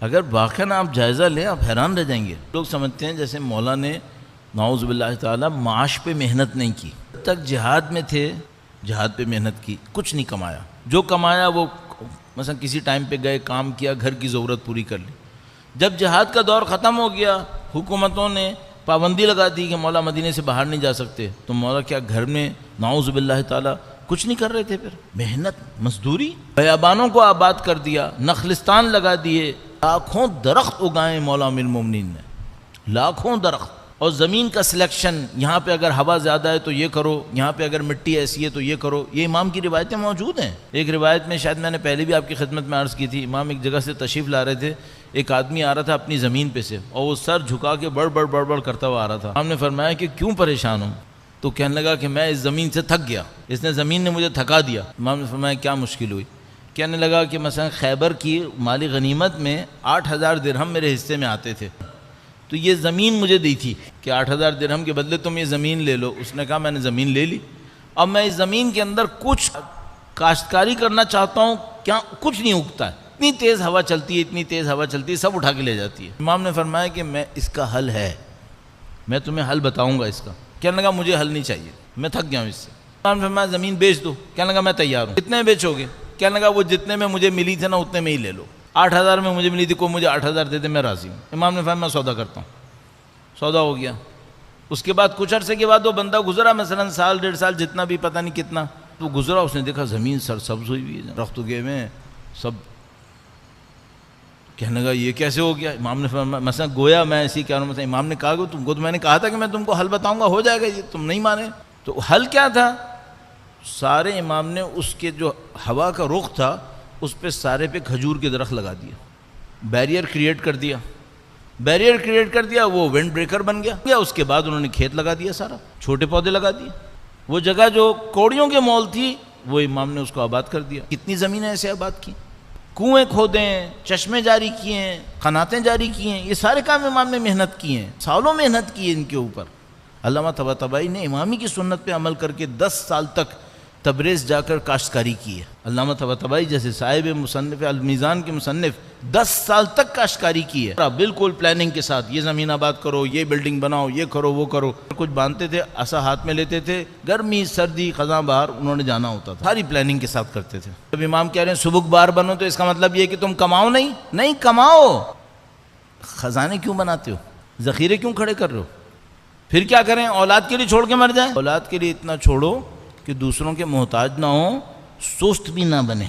اگر واقعاً آپ جائزہ لیں آپ حیران رہ جائیں گے. لوگ سمجھتے ہیں جیسے مولا نے نعوذ باللہ تعالیٰ معاش پہ محنت نہیں کی. جب تک جہاد میں تھے جہاد پہ محنت کی, کچھ نہیں کمایا. جو کمایا وہ مثلا کسی ٹائم پہ گئے کام کیا, گھر کی ضرورت پوری کر لی. جب جہاد کا دور ختم ہو گیا, حکومتوں نے پابندی لگا دی کہ مولا مدینے سے باہر نہیں جا سکتے, تو مولا کیا گھر میں نعوذ باللہ تعالیٰ کچھ نہیں کر رہے تھے؟ پھر محنت مزدوری, بیابانوں کو آباد کر دیا, نخلستان لگا دیے, لاکھوں درخت اگائے مولا امیر المومنین نے, لاکھوں درخت. اور زمین کا سلیکشن, یہاں پہ اگر ہوا زیادہ ہے تو یہ کرو, یہاں پہ اگر مٹی ایسی ہے تو یہ کرو. یہ امام کی روایتیں موجود ہیں. ایک روایت میں شاید میں نے پہلے بھی آپ کی خدمت میں عرض کی تھی, امام ایک جگہ سے تشریف لا رہے تھے, ایک آدمی آ رہا تھا اپنی زمین پہ سے, اور وہ سر جھکا کے بڑ بڑ کرتا ہوا آ رہا تھا. ہم نے فرمایا کہ کیوں پریشان ہوں؟ تو کہنے لگا کہ میں اس زمین سے تھک گیا, اس نے زمین نے مجھے تھکا دیا. امام نے فرمایا کیا مشکل ہوئی؟ کہنے لگا کہ مثلا خیبر کی مالی غنیمت میں 8,000 درہم میرے حصے میں آتے تھے, تو یہ زمین مجھے دی تھی کہ 8,000 درہم کے بدلے تم یہ زمین لے لو. اس نے کہا میں نے زمین لے لی, اب میں اس زمین کے اندر کچھ کاشتکاری کرنا چاہتا ہوں, کیا کچھ نہیں اگتا ہے, اتنی تیز ہوا چلتی ہے, اتنی تیز ہوا چلتی ہے, سب اٹھا کے لے جاتی ہے. امام نے فرمایا کہ میں اس کا حل ہے, میں تمہیں حل بتاؤں گا اس کا. کہنے لگا مجھے حل نہیں چاہیے, میں تھک گیا ہوں اس سے. امام نے فرمایا زمین بیچ دو. کہنے لگا میں تیار ہوں. کتنے بیچو گے؟ کہنے لگا وہ جتنے میں مجھے ملی تھی نا اتنے میں ہی لے لو. 8,000 میں مجھے ملی تھی, کوئی مجھے 8,000 دے دے, میں راضی ہوں. امام نے فرمایا میں سودا کرتا ہوں. سودا ہو گیا. اس کے بعد کچھ عرصے کے بعد وہ بندہ گزرا, مثلا سال 1.5 سال, جتنا بھی پتہ نہیں کتنا, تو گزرا, اس نے دیکھا زمین سرسبز ہوئی ہوئی ہے, درخت اگے ہوئے ہیں سب. کہنے لگا یہ کیسے ہو گیا؟ امام نے فرمایا مثلا گویا میں ایسی کہہ رہا ہوں, مثلا امام نے کہا کہ تم کو تو میں نے کہا تھا کہ میں تم کو حل بتاؤں گا, ہو جائے گا, یہ تم نہیں مانے. تو حل کیا تھا؟ سارے امام نے اس کے جو ہوا کا رخ تھا اس پہ سارے پہ کھجور کے درخت لگا دیا, بیریئر کریٹ کر دیا. بیریئر کریٹ کر دیا, وہ ونڈ بریکر بن گیا. اس کے بعد انہوں نے کھیت لگا دیا, سارا چھوٹے پودے لگا دیے. وہ جگہ جو کوڑیوں کے مول تھی وہ امام نے اس کو آباد کر دیا. کتنی زمینیں ایسے آباد کی, کنویں کھودے ہیں, چشمے جاری کیے ہیں, قناتیں جاری کی ہیں, یہ سارے کام امام نے محنت کی ہیں, سالوں محنت کی ہے ان کے اوپر. علامہ طباطبائی نے امامی کی سنت پہ عمل کر کے 10 سال تک تبریز جا کر کاشتکاری کی ہے. علامہ طباطبائی جیسے صاحب مصنف المیزان کے مصنف 10 سال تک کاشتکاری کی ہے, بالکل پلاننگ کے ساتھ. یہ زمین آباد کرو, یہ بلڈنگ بناؤ, یہ کرو, وہ کرو. کچھ باندھتے تھے, عصا ہاتھ میں لیتے تھے, گرمی سردی خزاں بہار انہوں نے جانا ہوتا تھا, ساری پلاننگ کے ساتھ کرتے تھے. جب امام کہہ رہے ہیں سبک بار بنو, تو اس کا مطلب یہ کہ تم کماؤ نہیں کماؤ. خزانے کیوں بناتے ہو, ذخیرے کیوں کھڑے کر رہے ہو؟ پھر کیا کریں؟ اولاد کے لیے چھوڑ کے مر جائیں. اولاد کے لیے اتنا چھوڑو کہ دوسروں کے محتاج نہ ہوں, سست بھی نہ بنے.